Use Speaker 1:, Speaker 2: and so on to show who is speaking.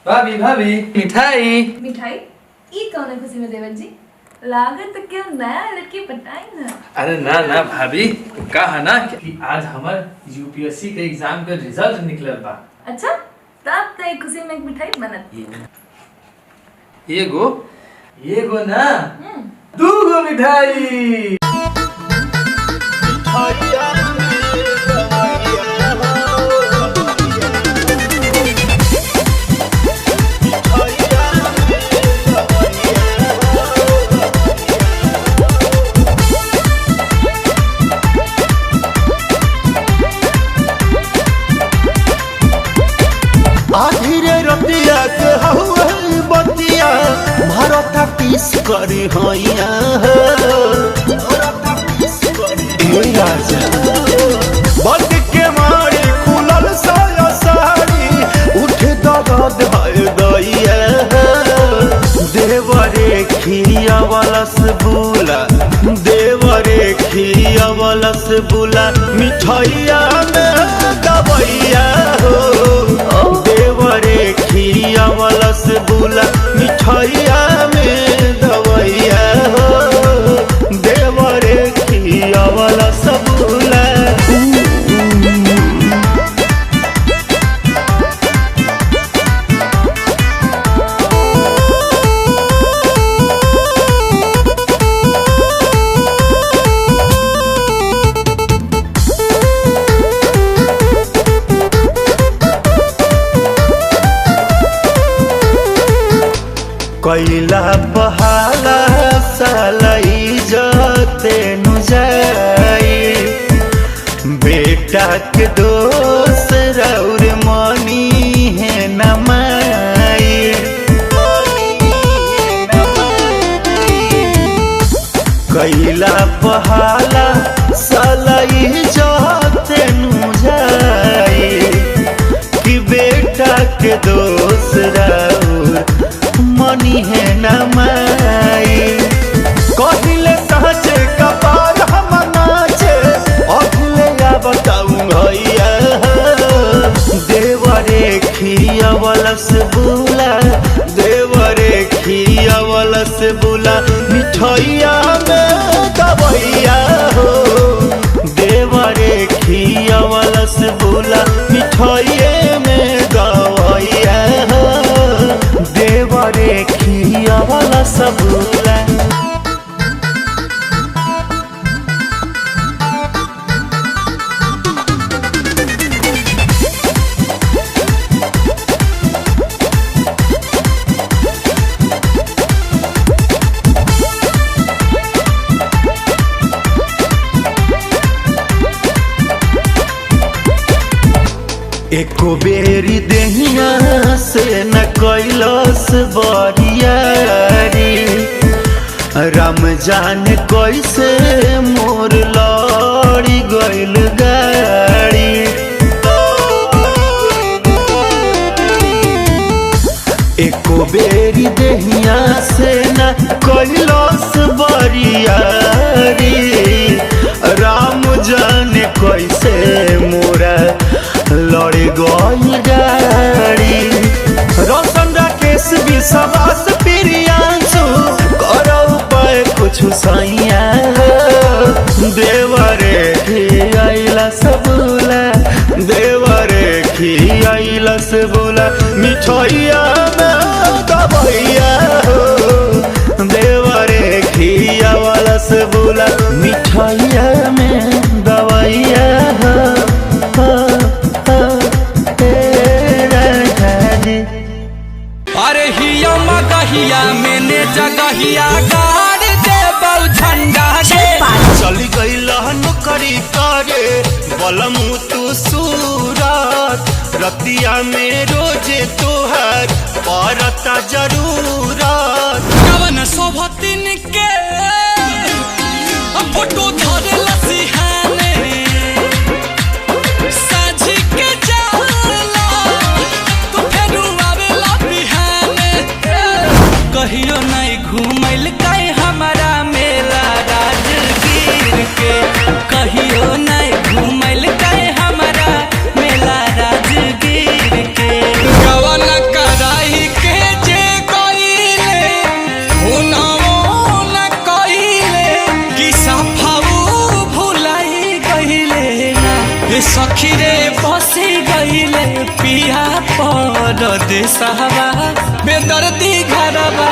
Speaker 1: भाभी भाभी मिठाई
Speaker 2: मिठाई ई कौन है खुशी में देवर जी? लागत क्या नया लड़की पटाई ना।
Speaker 1: अरे ना ना भाभी, कहा ना कि आज हमार यूपीएससी के एग्जाम के रिजल्ट निकलल बा।
Speaker 2: अच्छा तब तो एक खुशी में एक मिठाई बनत।
Speaker 1: ये गो ना दू गो मिठाई।
Speaker 3: आधीरे रतिया के हउए बतिया भरता पीस करी हैया ए राजा बद के मारी खुलल साया साड़ी उठ दगद है दैया देवरे खिया वालस बुला देवरे खिया वालस बुला मिठाइया में दबैया हो देवरे खिया वालस बुला मिठाइया में दवैया हो देवरे खिया वालस बुला। कैला बहाला सालाई जते नु जाई बेटा के दोस्त रौर मनी है नमाई कैला बहाला सालाई जते नु जाई कि बेटा के दोस्त रौर मनी है नमाई कहिले सहजे कपाल हम नाचे अगले या बताऊं भैया देवरे खिया वालस बुला देवरे खिया वालस बुला मिठाइया में दबैया हो देवरे खिया वालस बुला मिठाइया में दबैया हो देवरे खिया वाला सबूला। एको बेरी देहिया से न कैलस बरियारी राम जाने कैसे मोर लड़ी गइल गाड़ी एको बेरी देहिया से न कैलस बरियारी राम जाने कैसे मोरा लड़ी गई गाड़ी रोशन राकेश विश्वास प्रियांशु करो पाए कुछ सैया देवरे खियाइला सबूला देवरे खियाइला सबूला मिठाइया में दबैया हो देवरे खिया वाला सबूला मिठाइया में दबैया हो
Speaker 4: अरे हिया मगहिया मैंने जगहिया गाड़ दे बहु झंडा
Speaker 3: चली गई नौकरी करे बलमु तू सूरत रतिया में रोजे तोहर परता जरूरत
Speaker 4: कवन शोभतिन के फोटो धरे लसिहाने साझी के जाला तू फेरू आवेला बिहाने कहियो नहीं घूमैल काहे हमारा मेला राजगीर के कहियो नहीं घूमैल काहे हमारा मेला राजगीर के कवन कराई सखी रे बसी गईले पिया परदेसवा बेदर्दी घरवा